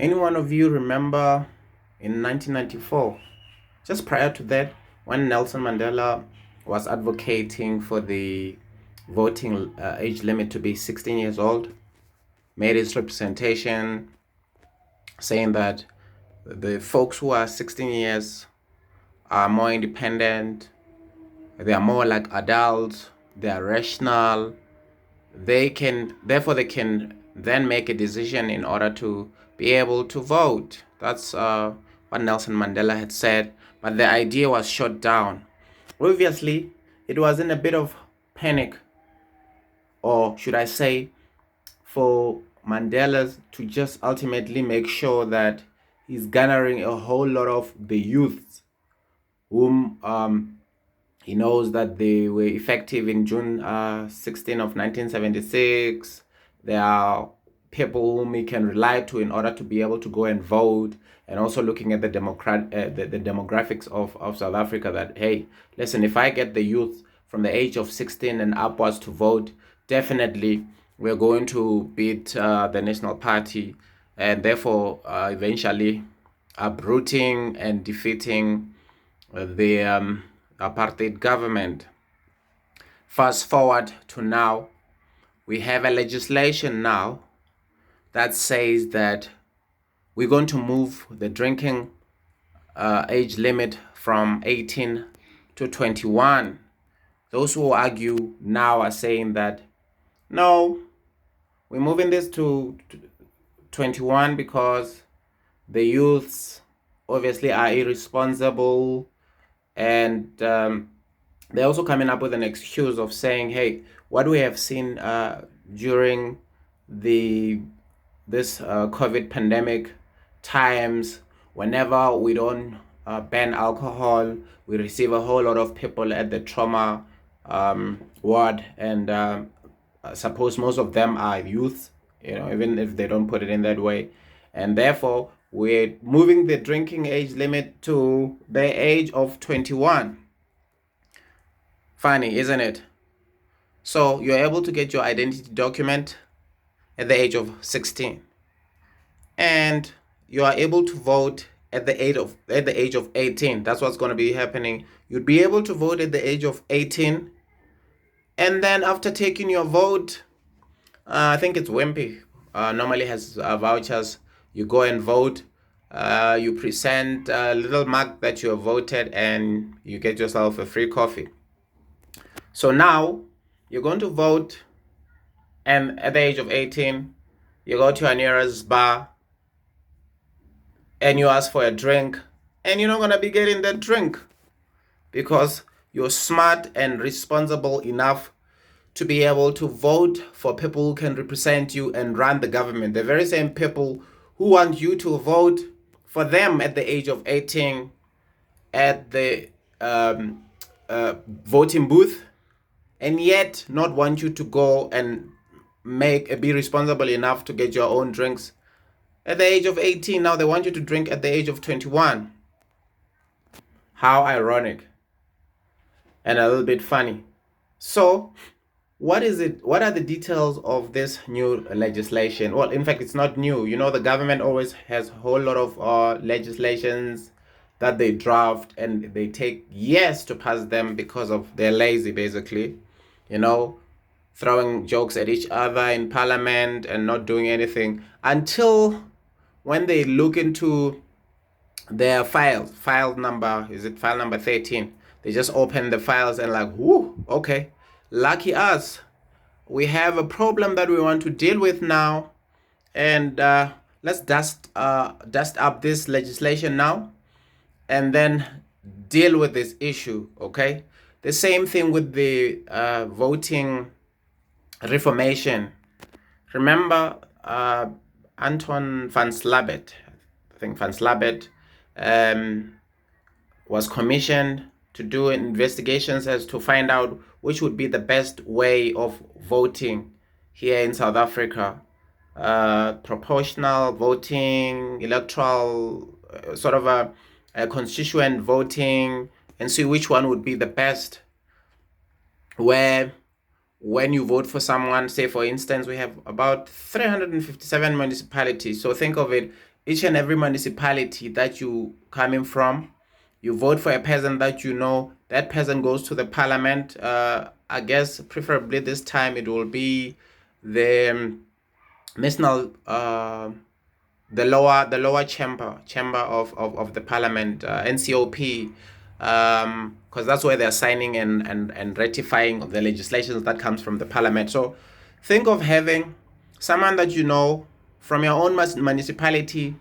Any one of you remember in 1994, just prior to that, when Nelson Mandela was advocating for the voting age limit to be 16 years old, made his representation saying that the folks who are 16 years are more independent, they are more like adults, they are rational, therefore they can then make a decision in order to be able to vote. That's what Nelson Mandela had said, but the idea was shot down. Obviously, it was in a bit of panic, or should I say, for Mandela to just ultimately make sure that he's garnering a whole lot of the youth whom he knows that they were effective in June 16 of 1976. There are people whom he can rely to in order to be able to go and vote, and also looking at the demographics of South Africa, that, hey, listen, if I get the youth from the age of 16 and upwards to vote, definitely we're going to beat the National Party, and therefore eventually uprooting and defeating the apartheid government. Fast forward to now, we have a legislation now that says that we're going to move the drinking age limit from 18 to 21. Those who argue now are saying that, no, we're moving this to 21 because the youths obviously are irresponsible, and they're also coming up with an excuse of saying, hey, what we have seen during this COVID pandemic times, whenever we don't ban alcohol, we receive a whole lot of people at the trauma ward, and suppose most of them are youth, even if they don't put it in that way, and therefore we're moving the drinking age limit to the age of 21. Funny, isn't it? So you're able to get your identity document at the age of 16, and you are able to vote at the age of 18. That's what's going to be happening. You'd be able to vote at the age of 18, and then after taking your vote, I think it's Wimpy normally has vouchers. You go and vote. You present a little mark that you have voted, and you get yourself a free coffee. So now you're going to vote, and at the age of 18, you go to your nearest bar and you ask for a drink, and you're not going to be getting that drink because you're smart and responsible enough to be able to vote for people who can represent you and run the government. The very same people who want you to vote for them at the age of 18 at the voting booth, and yet not want you to go and be responsible enough to get your own drinks at the age of 18. Now they want you to drink at the age of 21. How ironic and a little bit funny. So what is it? What are the details of this new legislation? Well, in fact, it's not new. The government always has a whole lot of legislations that they draft, and they take years to pass them because of they're lazy, basically. Throwing jokes at each other in parliament and not doing anything until when they look into their file number 13. They just open the files and like, whoo, okay, lucky us. We have a problem that we want to deal with now, and let's dust up this legislation now and then deal with this issue, okay? The same thing with the voting reformation. Remember Anton van Slabet, I think van Slabet was commissioned to do investigations as to find out which would be the best way of voting here in South Africa. Proportional voting, electoral, sort of a constituent voting, and see which one would be the best. Where when you vote for someone, say for instance, we have about 357 municipalities. So think of it each and every municipality that you coming from, you vote for a person that you know. That person goes to the parliament. I guess preferably this time it will be the national, the lower chamber of the parliament, NCOP, because that's where they're signing and ratifying the legislation that comes from the parliament. So think of having someone that you know from your own municipality,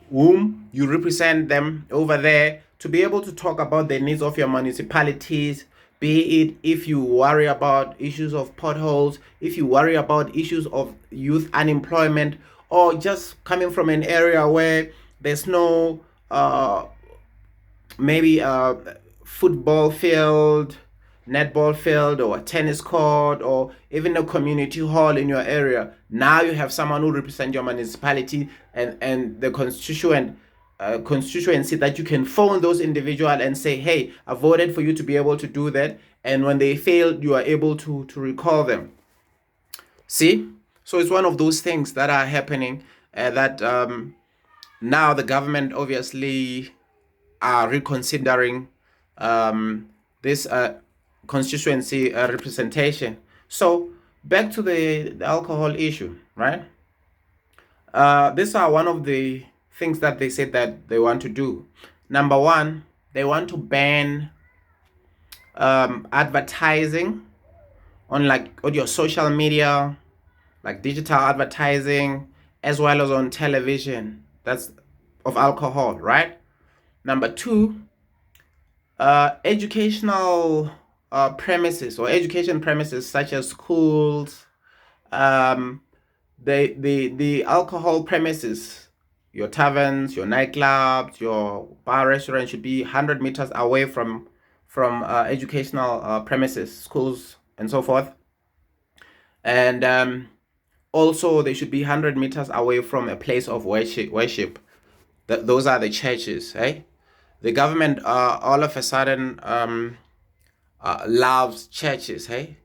whom you represent them over there, to be able to talk about the needs of your municipalities, be it if you worry about issues of potholes, if you worry about issues of youth unemployment, or just coming from an area where there's no maybe a football field, netball field, or a tennis court, or even a community hall in your area. Now you have someone who represents your municipality and the constituency, that you can phone those individuals and say, hey, I voted for you to be able to do that. And when they fail, you are able to recall them. See? So it's one of those things that are happening, that now the government obviously are reconsidering this constituency representation. So back to the alcohol issue, right? These are one of the things that they said that they want to do. Number one, they want to ban advertising on your social media, like digital advertising, as well as on television. That's of alcohol, right? Number two, educational premises or education premises such as schools, um, the alcohol premises, your taverns, your nightclubs, your bar restaurants should be 100 meters away from educational premises, schools, and so forth. And also, they should be 100 meters away from a place of worship. Those are the churches, eh? The government all of a sudden loves churches, hey?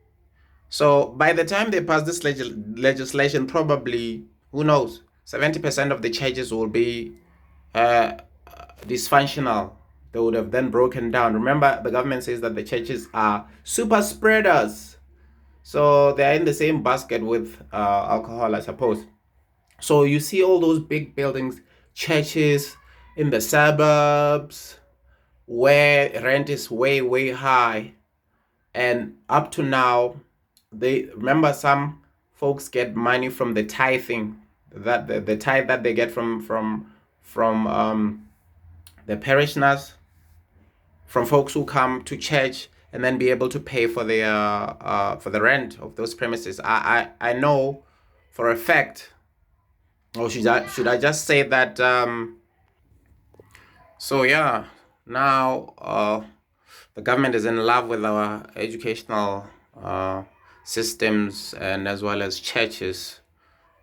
So by the time they pass this legislation, probably, who knows, 70% of the churches will be uh, dysfunctional. They would have then broken down. Remember, the government says that the churches are super spreaders. So they're in the same basket with alcohol, I suppose. So you see all those big buildings, churches in the suburbs, where rent is way, way high. And up to now, they remember some folks get money from the tithing, that the tithe that they get from the parishioners, from folks who come to church and then be able to pay for the rent of those premises. I know for a fact, or should I just say that so yeah, now the government is in love with our educational systems, and as well as churches,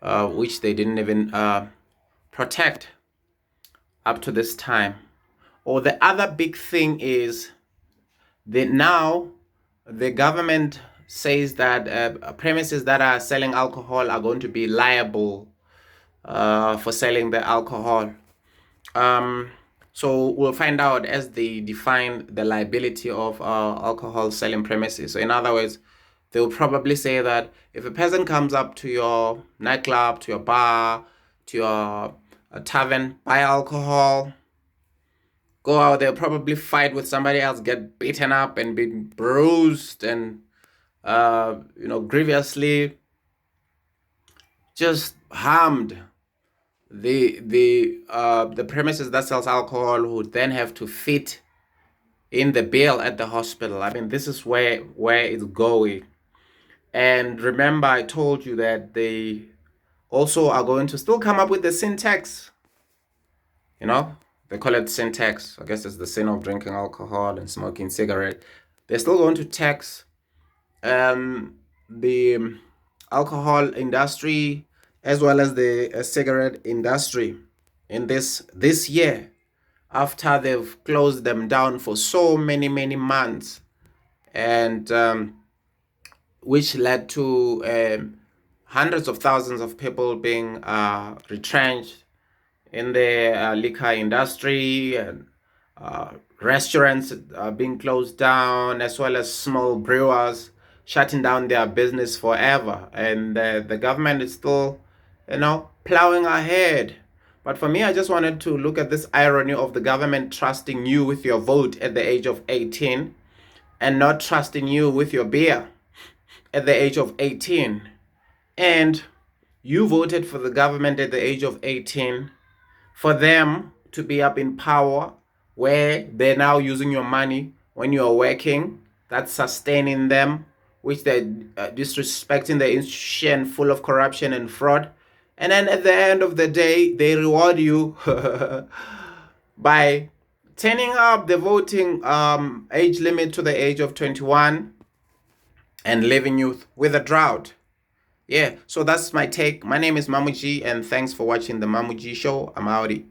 which they didn't even protect up to this time. Or the other big thing is that now the government says that premises that are selling alcohol are going to be liable for selling the alcohol. Um, so we'll find out as they define the liability of alcohol selling premises. So in other words, they'll probably say that if a person comes up to your nightclub, to your bar, to your tavern, buy alcohol, go out there, probably fight with somebody else, get beaten up and be bruised and grievously just harmed. The premises that sells alcohol would then have to fit in the bill at the hospital. I mean, this is where it's going. And remember, I told you that they also are going to still come up with the sin tax. You know, they call it sin tax. I guess it's the sin of drinking alcohol and smoking cigarette. They're still going to tax the alcohol industry as well as the cigarette industry in this year, after they've closed them down for so many months, and which led to hundreds of thousands of people being retrenched in the liquor industry, and restaurants being closed down, as well as small brewers shutting down their business forever. And the government is still, plowing ahead. But for me, I just wanted to look at this irony of the government trusting you with your vote at the age of 18 and not trusting you with your beer at the age of 18. And you voted for the government at the age of 18 for them to be up in power, where they're now using your money when you're working, that's sustaining them, which they're disrespecting the institution full of corruption and fraud. And then at the end of the day, they reward you by turning up the voting age limit to the age of 21 and leaving you with a drought. Yeah, so that's my take. My name is Mamuji, and thanks for watching the Mamuji Show. I'm outie.